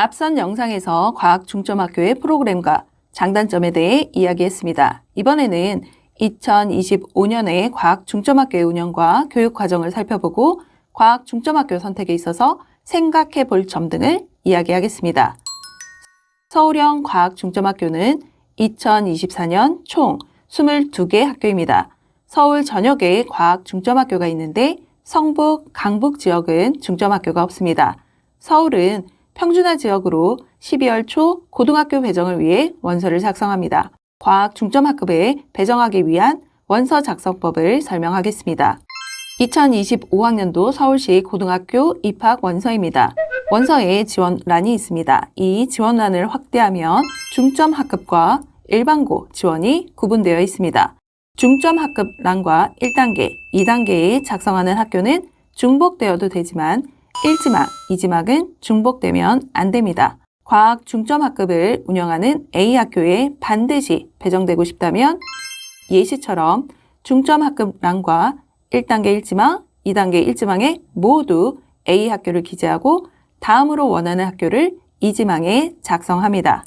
앞선 영상에서 과학 중점학교의 프로그램과 장단점에 대해 이야기했습니다. 이번에는 2025년의 과학 중점학교의 운영과 교육 과정을 살펴보고 과학 중점학교 선택에 있어서 생각해 볼 점 등을 이야기하겠습니다. 서울형 과학 중점학교는 2024년 총 22개 학교입니다. 서울 전역에 과학 중점학교가 있는데 성북, 강북 지역은 중점학교가 없습니다. 서울은 평준화 지역으로 12월 초 고등학교 배정을 위해 원서를 작성합니다. 과학 중점학급에 배정하기 위한 원서 작성법을 설명하겠습니다. 2025학년도 서울시 고등학교 입학 원서입니다. 원서에 지원란이 있습니다. 이 지원란을 확대하면 중점학급과 일반고 지원이 구분되어 있습니다. 중점학급란과 1단계, 2단계에 작성하는 학교는 중복되어도 되지만 1지막, 2지막은 중복되면 안 됩니다. 과학 중점학급을 운영하는 A학교에 반드시 배정되고 싶다면 예시처럼 중점학급란과 1단계 1지막, 2단계 1지망에 모두 A학교를 기재하고 다음으로 원하는 학교를 2지망에 작성합니다.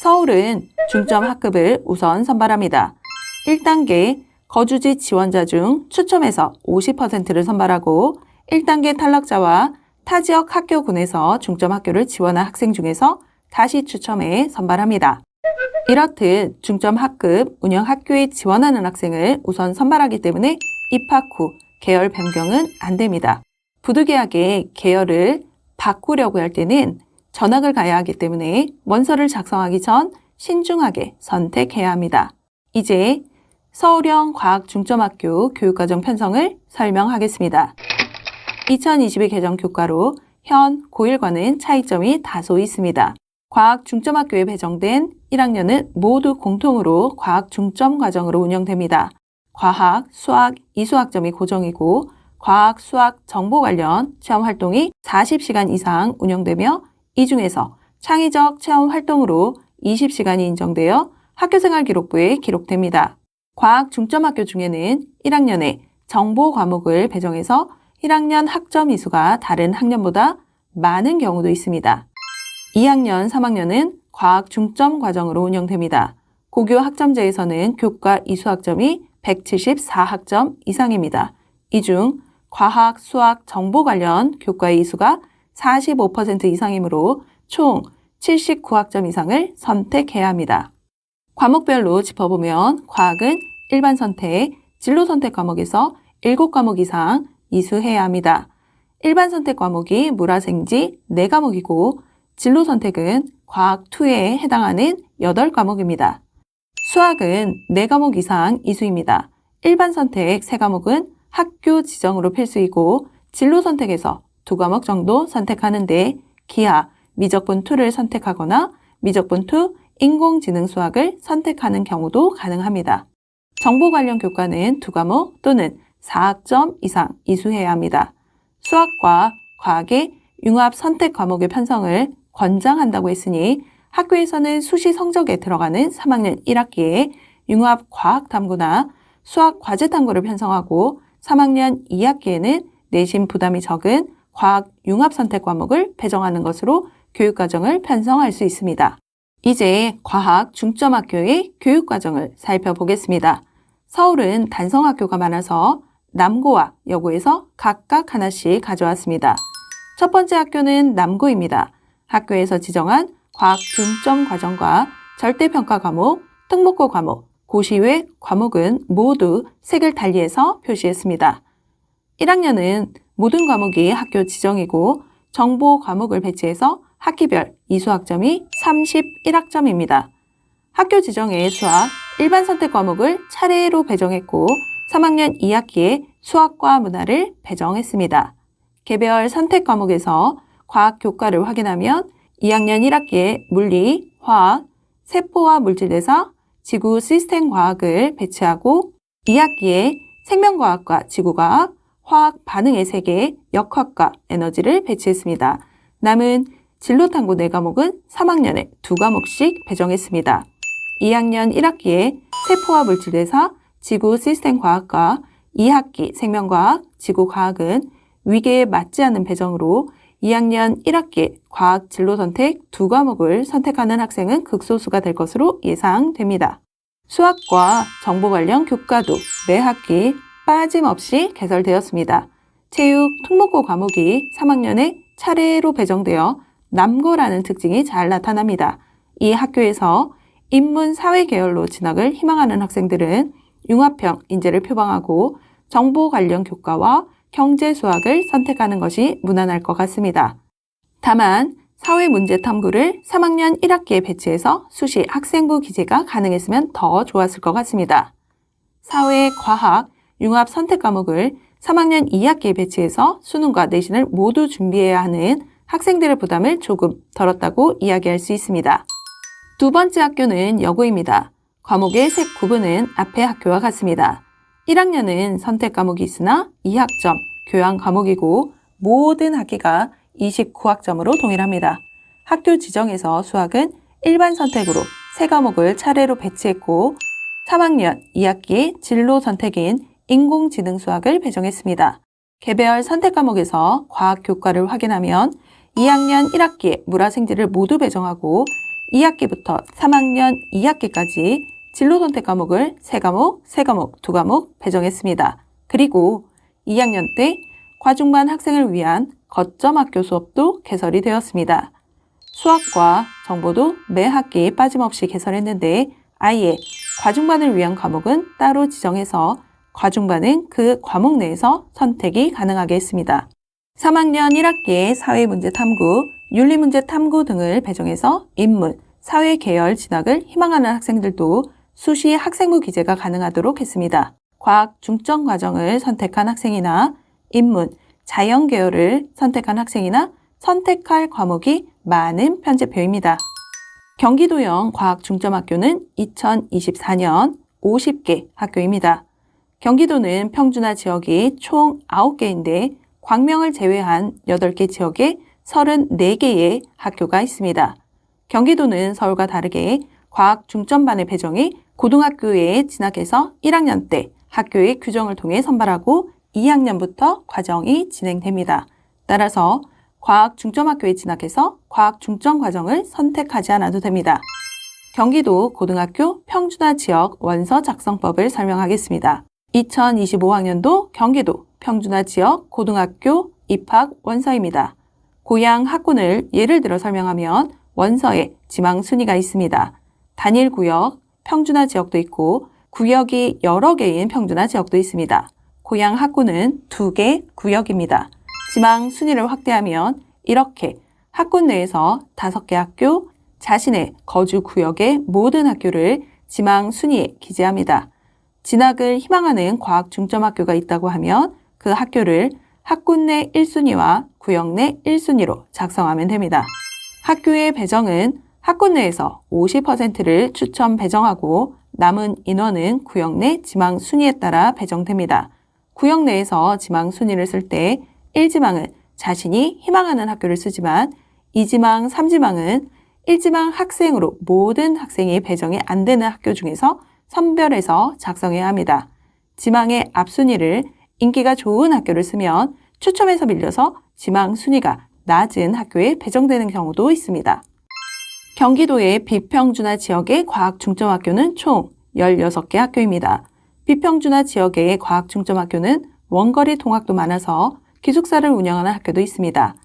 서울은 중점학급을 우선 선발합니다. 1단계 거주지 지원자 중 추첨해서 50%를 선발하고 1단계 탈락자와 타 지역 학교군에서 중점학교를 지원한 학생 중에서 다시 추첨해 선발합니다. 이렇듯 중점학급 운영학교에 지원하는 학생을 우선 선발하기 때문에 입학 후 계열 변경은 안 됩니다. 부득이하게 계열을 바꾸려고 할 때는 전학을 가야 하기 때문에 원서를 작성하기 전 신중하게 선택해야 합니다. 이제 서울형 과학 중점학교 교육과정 편성을 설명하겠습니다. 2022 개정 교과로 현 고1과는 차이점이 다소 있습니다. 과학 중점학교에 배정된 1학년은 모두 공통으로 과학 중점 과정으로 운영됩니다. 과학, 수학, 이수학점이 고정이고 과학, 수학, 정보 관련 체험 활동이 40시간 이상 운영되며 이 중에서 창의적 체험 활동으로 20시간이 인정되어 학교생활 기록부에 기록됩니다. 과학 중점학교 중에는 1학년에 정보 과목을 배정해서 1학년 학점 이수가 다른 학년보다 많은 경우도 있습니다. 2학년, 3학년은 과학 중점 과정으로 운영됩니다. 고교 학점제에서는 교과 이수학점이 174학점 이상입니다. 이 중 과학, 수학, 정보 관련 교과의 이수가 45% 이상이므로 총 79학점 이상을 선택해야 합니다. 과목별로 짚어보면 과학은 일반 선택, 진로 선택 과목에서 7과목 이상 이수해야 합니다. 일반 선택 과목이 물화생지 4과목이고 진로 선택은 과학2에 해당하는 8과목입니다. 수학은 4과목 이상 이수입니다. 일반 선택 3과목은 학교 지정으로 필수이고 진로 선택에서 2과목 정도 선택하는데 기하, 미적분2를 선택하거나 미적분2, 인공지능 수학을 선택하는 경우도 가능합니다. 정보 관련 교과는 2과목 또는 4학점 이상 이수해야 합니다. 수학과 과학의 융합 선택 과목의 편성을 권장한다고 했으니 학교에서는 수시 성적에 들어가는 3학년 1학기에 융합 과학 탐구나 수학 과제 탐구를 편성하고 3학년 2학기에는 내신 부담이 적은 과학 융합 선택 과목을 배정하는 것으로 교육과정을 편성할 수 있습니다. 이제 과학 중점학교의 교육과정을 살펴보겠습니다. 서울은 단성학교가 많아서 남고와 여고에서 각각 하나씩 가져왔습니다. 첫 번째 학교는 남고입니다. 학교에서 지정한 과학 중점 과정과 절대평가 과목, 특목고 과목, 고시외 과목은 모두 색을 달리해서 표시했습니다. 1학년은 모든 과목이 학교 지정이고 정보 과목을 배치해서 학기별 이수학점이 31학점입니다. 학교 지정의 수학, 일반 선택 과목을 차례로 배정했고 3학년 2학기에 수학과 문화를 배정했습니다. 개별 선택 과목에서 과학 교과를 확인하면 2학년 1학기에 물리, 화학, 세포와 물질대사, 지구 시스템 과학을 배치하고 2학기에 생명과학과 지구과학, 화학 반응의 세계, 역학과 에너지를 배치했습니다. 남은 진로탐구 4과목은 3학년에 2과목씩 배정했습니다. 2학년 1학기에 세포와 물질대사, 지구 시스템 과학과 2학기 생명과학, 지구과학은 위계에 맞지 않는 배정으로 2학년 1학기 과학 진로 선택 2과목을 선택하는 학생은 극소수가 될 것으로 예상됩니다. 수학과 정보 관련 교과도 매 학기 빠짐없이 개설되었습니다. 체육, 특목고 과목이 3학년에 차례로 배정되어 남고라는 특징이 잘 나타납니다. 이 학교에서 인문, 사회 계열로 진학을 희망하는 학생들은 융합형 인재를 표방하고 정보 관련 교과와 경제 수학을 선택하는 것이 무난할 것 같습니다. 다만 사회 문제 탐구를 3학년 1학기에 배치해서 수시 학생부 기재가 가능했으면 더 좋았을 것 같습니다. 사회, 과학, 융합 선택 과목을 3학년 2학기에 배치해서 수능과 내신을 모두 준비해야 하는 학생들의 부담을 조금 덜었다고 이야기할 수 있습니다. 두 번째 학교는 여고입니다. 과목의 색 구분은 앞의 학교와 같습니다. 1학년은 선택 과목이 있으나 2학점 교양 과목이고 모든 학기가 29학점으로 동일합니다. 학교 지정에서 수학은 일반 선택으로 3과목을 차례로 배치했고 3학년 2학기 진로 선택인 인공지능 수학을 배정했습니다. 개별 선택 과목에서 과학 교과를 확인하면 2학년 1학기에 물화생지를 모두 배정하고 2학기부터 3학년 2학기까지 진로 선택 과목을 3과목, 2과목 배정했습니다. 그리고 2학년 때 과중반 학생을 위한 거점 학교 수업도 개설이 되었습니다. 수학과 정보도 매 학기 빠짐없이 개설했는데 아예 과중반을 위한 과목은 따로 지정해서 과중반은 그 과목 내에서 선택이 가능하게 했습니다. 3학년 1학기에 사회문제 탐구, 윤리문제 탐구 등을 배정해서 인문, 사회 계열 진학을 희망하는 학생들도 수시 학생부 기재가 가능하도록 했습니다. 과학 중점 과정을 선택한 학생이나 인문, 자연 계열을 선택한 학생이나 선택할 과목이 많은 편제표입니다. 경기도형 과학 중점 학교는 2024년 50개 학교입니다. 경기도는 평준화 지역이 총 9개인데 광명을 제외한 8개 지역에 34개의 학교가 있습니다. 경기도는 서울과 다르게 과학 중점반의 배정이 고등학교에 진학해서 1학년 때 학교의 규정을 통해 선발하고 2학년부터 과정이 진행됩니다. 따라서 과학 중점학교에 진학해서 과학 중점 과정을 선택하지 않아도 됩니다. 경기도 고등학교 평준화 지역 원서 작성법을 설명하겠습니다. 2025학년도 경기도 평준화 지역 고등학교 입학 원서입니다. 고양 학군을 예를 들어 설명하면 원서에 지망 순위가 있습니다. 단일 구역, 평준화 지역도 있고 구역이 여러 개인 평준화 지역도 있습니다. 고양 학군은 2개 구역입니다. 지망 순위를 확대하면 이렇게 학군 내에서 5개 학교, 자신의 거주 구역의 모든 학교를 지망 순위에 기재합니다. 진학을 희망하는 과학 중점 학교가 있다고 하면 그 학교를 학군 내 1순위와 구역 내 1순위로 작성하면 됩니다. 학교의 배정은 학군 내에서 50%를 추첨 배정하고 남은 인원은 구역 내 지망 순위에 따라 배정됩니다. 구역 내에서 지망 순위를 쓸 때 1지망은 자신이 희망하는 학교를 쓰지만 2지망, 3지망은 1지망 학생으로 모든 학생이 배정이 안 되는 학교 중에서 선별해서 작성해야 합니다. 지망의 앞순위를 인기가 좋은 학교를 쓰면 추첨에서 밀려서 지망 순위가 낮은 학교에 배정되는 경우도 있습니다. 경기도의 비평준화 지역의 과학 중점 학교는 총 16개 학교입니다. 비평준화 지역의 과학 중점 학교는 원거리 통학도 많아서 기숙사를 운영하는 학교도 있습니다.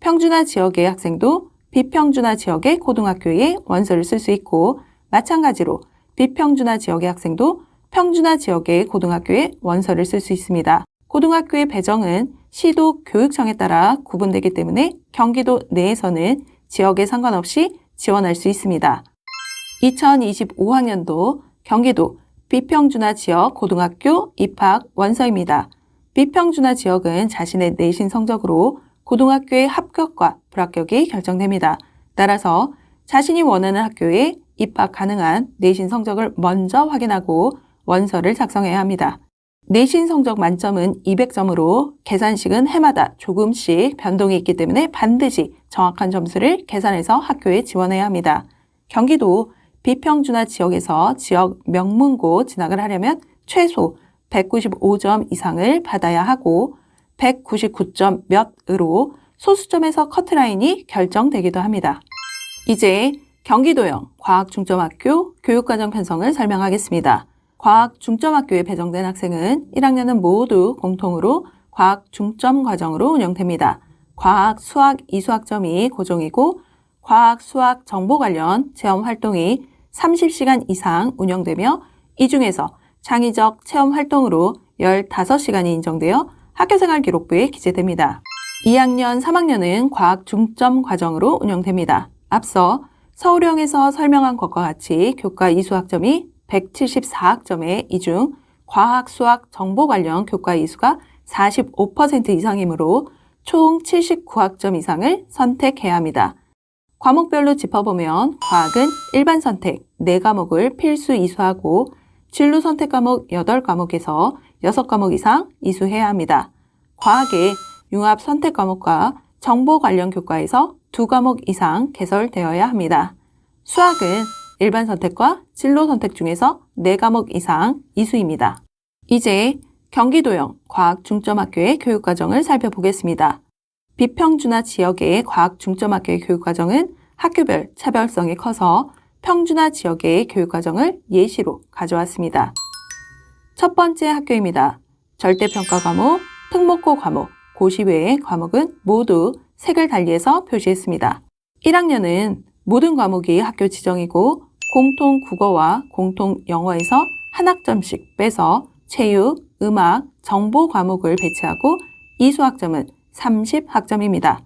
평준화 지역의 학생도 비평준화 지역의 고등학교에 원서를 쓸 수 있고 마찬가지로 비평준화 지역의 학생도 평준화 지역의 고등학교에 원서를 쓸 수 있습니다. 고등학교의 배정은 시도 교육청에 따라 구분되기 때문에 경기도 내에서는 지역에 상관없이 지원할 수 있습니다. 2025학년도 경기도 비평준화 지역 고등학교 입학 원서입니다. 비평준화 지역은 자신의 내신 성적으로 고등학교의 합격과 불합격이 결정됩니다. 따라서 자신이 원하는 학교에 입학 가능한 내신 성적을 먼저 확인하고 원서를 작성해야 합니다. 내신 성적 만점은 200점으로 계산식은 해마다 조금씩 변동이 있기 때문에 반드시 정확한 점수를 계산해서 학교에 지원해야 합니다. 경기도 비평준화 지역에서 지역 명문고 진학을 하려면 최소 195점 이상을 받아야 하고 199점 몇으로 소수점에서 커트라인이 결정되기도 합니다. 이제 경기도형 과학중점학교 교육과정 편성을 설명하겠습니다. 과학중점학교에 배정된 학생은 1학년은 모두 공통으로 과학중점 과정으로 운영됩니다. 과학, 수학, 이수학점이 고정이고 과학, 수학, 정보 관련 체험 활동이 30시간 이상 운영되며 이 중에서 창의적 체험 활동으로 15시간이 인정되어 학교생활 기록부에 기재됩니다. 2학년, 3학년은 과학 중점 과정으로 운영됩니다. 앞서 서울형에서 설명한 것과 같이 교과 이수학점이 174학점에 이 중 과학, 수학, 정보 관련 교과 이수가 45% 이상이므로 총 79학점 이상을 선택해야 합니다. 과목별로 짚어보면 과학은 일반 선택 4과목을 필수 이수하고 진로 선택 과목 8과목에서 6과목 이상 이수해야 합니다. 과학의 융합 선택 과목과 정보 관련 교과에서 2과목 이상 개설되어야 합니다. 수학은 일반 선택과 진로 선택 중에서 4과목 이상 이수입니다. 이제 경기도형 과학중점학교의 교육과정을 살펴보겠습니다. 비평준화 지역의 과학중점학교의 교육과정은 학교별 차별성이 커서 평준화 지역의 교육과정을 예시로 가져왔습니다. 첫 번째 학교입니다. 절대평가 과목, 특목고 과목, 고시 외의 과목은 모두 색을 달리해서 표시했습니다. 1학년은 모든 과목이 학교 지정이고 공통 국어와 공통 영어에서 한 학점씩 빼서 체육, 음악, 정보 과목을 배치하고 이수학점은 30학점입니다.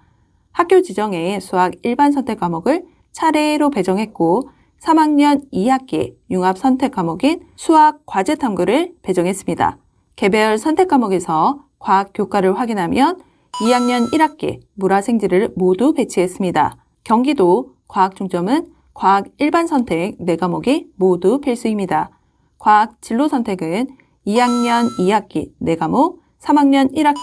학교 지정에 수학 일반 선택 과목을 차례로 배정했고 3학년 2학기에 융합 선택 과목인 수학 과제 탐구를 배정했습니다. 개별 선택 과목에서 과학 교과를 확인하면 2학년 1학기에 물화생지를 모두 배치했습니다. 경기도 과학중점은 과학 일반 선택 4과목이 모두 필수입니다. 과학 진로 선택은 2학년 2학기 4과목, 3학년 1학기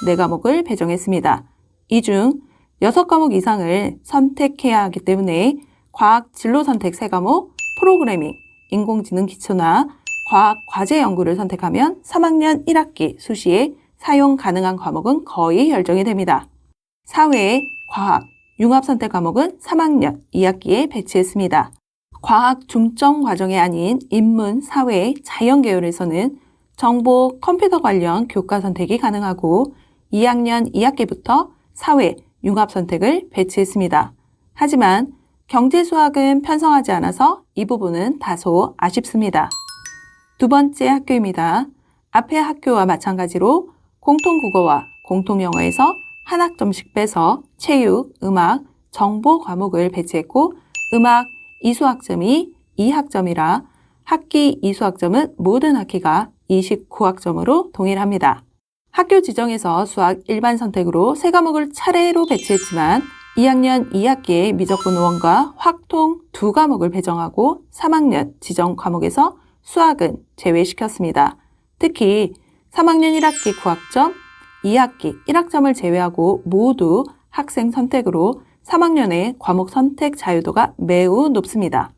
4과목을 배정했습니다. 이 중 6과목 이상을 선택해야 하기 때문에 과학 진로 선택 3과목, 프로그래밍, 인공지능 기초나 과학 과제 연구를 선택하면 3학년 1학기 수시에 사용 가능한 과목은 거의 결정이 됩니다. 사회, 과학, 융합 선택 과목은 3학년 2학기에 배치했습니다. 과학 중점 과정이 아닌 인문, 사회, 자연 계열에서는 정보, 컴퓨터 관련 교과 선택이 가능하고 2학년 2학기부터 사회, 융합 선택을 배치했습니다. 하지만 경제 수학은 편성하지 않아서 이 부분은 다소 아쉽습니다. 두 번째 학교입니다. 앞의 학교와 마찬가지로 공통 국어와 공통 영어에서 한 학점씩 빼서 체육, 음악, 정보 과목을 배치했고 음악 이수학점이 2학점이라 학기 이수학점은 모든 학기가 29학점으로 동일합니다. 학교 지정에서 수학 일반 선택으로 3과목을 차례로 배치했지만 2학년 2학기에 미적분 5원과 확통 2과목을 배정하고 3학년 지정 과목에서 수학은 제외시켰습니다. 특히 3학년 1학기 9학점, 2학기 1학점을 제외하고 모두 학생 선택으로 3학년의 과목 선택 자유도가 매우 높습니다.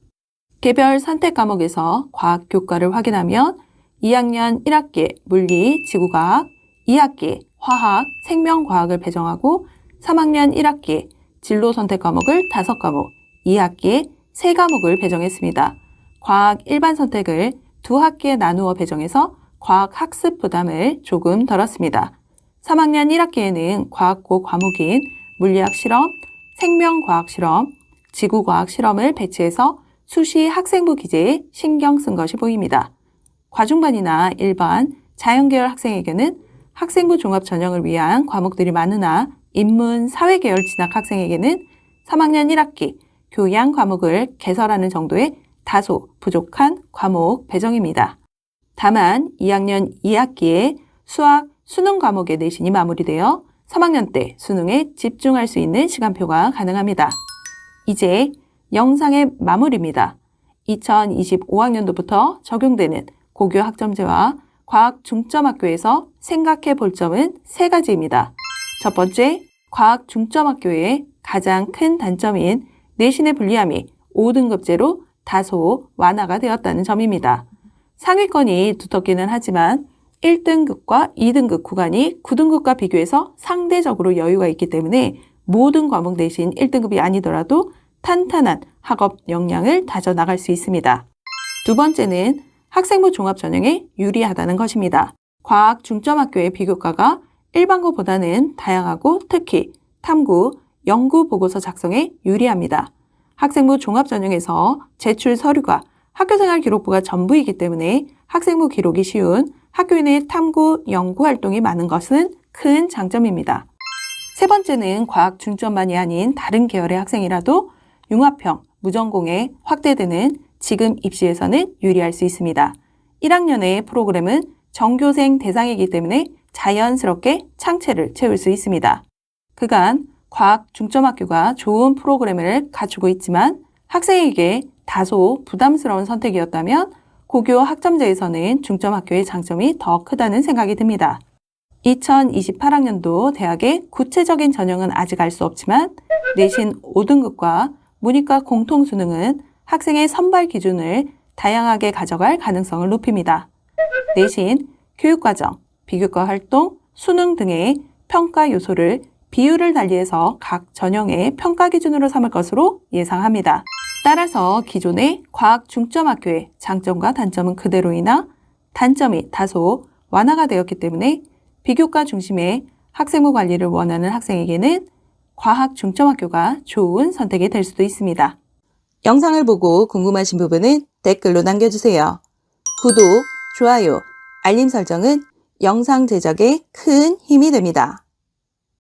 개별 선택 과목에서 과학 교과를 확인하면 2학년 1학기에 물리, 지구과학, 2학기에 화학, 생명과학을 배정하고 3학년 1학기에 진로 선택 과목을 5과목, 2학기에 3과목을 배정했습니다. 과학 일반 선택을 2학기에 나누어 배정해서 과학 학습 부담을 조금 덜었습니다. 3학년 1학기에는 과학고 과목인 물리학 실험, 생명과학 실험, 지구과학 실험을 배치해서 수시 학생부 기재에 신경 쓴 것이 보입니다. 과중반이나 일반, 자연계열 학생에게는 학생부 종합 전형을 위한 과목들이 많으나 인문, 사회계열 진학 학생에게는 3학년 1학기 교양 과목을 개설하는 정도의 다소 부족한 과목 배정입니다. 다만 2학년 2학기에 수학, 수능 과목의 내신이 마무리되어 3학년 때 수능에 집중할 수 있는 시간표가 가능합니다. 이제 영상의 마무리입니다. 2025학년도부터 적용되는 고교 학점제와 과학 중점학교에서 생각해 볼 점은 3가지입니다. 첫 번째, 과학 중점학교의 가장 큰 단점인 내신의 불리함이 5등급제로 다소 완화가 되었다는 점입니다. 상위권이 두텁기는 하지만 1등급과 2등급 구간이 9등급과 비교해서 상대적으로 여유가 있기 때문에 모든 과목 내신 1등급이 아니더라도 탄탄한 학업 역량을 다져나갈 수 있습니다. 두 번째는 학생부 종합 전형에 유리하다는 것입니다. 과학 중점학교의 비교과가 일반고보다는 다양하고 특히 탐구, 연구 보고서 작성에 유리합니다. 학생부 종합 전형에서 제출 서류가 학교생활 기록부가 전부이기 때문에 학생부 기록이 쉬운 학교인의 탐구, 연구 활동이 많은 것은 큰 장점입니다. 세 번째는 과학 중점만이 아닌 다른 계열의 학생이라도 융합형, 무전공에 확대되는 지금 입시에서는 유리할 수 있습니다. 1학년의 프로그램은 전교생 대상이기 때문에 자연스럽게 창체를 채울 수 있습니다. 그간 과학 중점학교가 좋은 프로그램을 갖추고 있지만 학생에게 다소 부담스러운 선택이었다면 고교 학점제에서는 중점학교의 장점이 더 크다는 생각이 듭니다. 2028학년도 대학의 구체적인 전형은 아직 알 수 없지만 내신 5등급과 문이과 공통수능은 학생의 선발 기준을 다양하게 가져갈 가능성을 높입니다. 내신, 교육과정, 비교과 활동, 수능 등의 평가 요소를 비율을 달리해서 각 전형의 평가 기준으로 삼을 것으로 예상합니다. 따라서 기존의 과학 중점학교의 장점과 단점은 그대로이나 단점이 다소 완화가 되었기 때문에 비교과 중심의 학생부 관리를 원하는 학생에게는 과학 중점학교가 좋은 선택이 될 수도 있습니다. 영상을 보고 궁금하신 부분은 댓글로 남겨주세요. 구독, 좋아요, 알림 설정은 영상 제작에 큰 힘이 됩니다.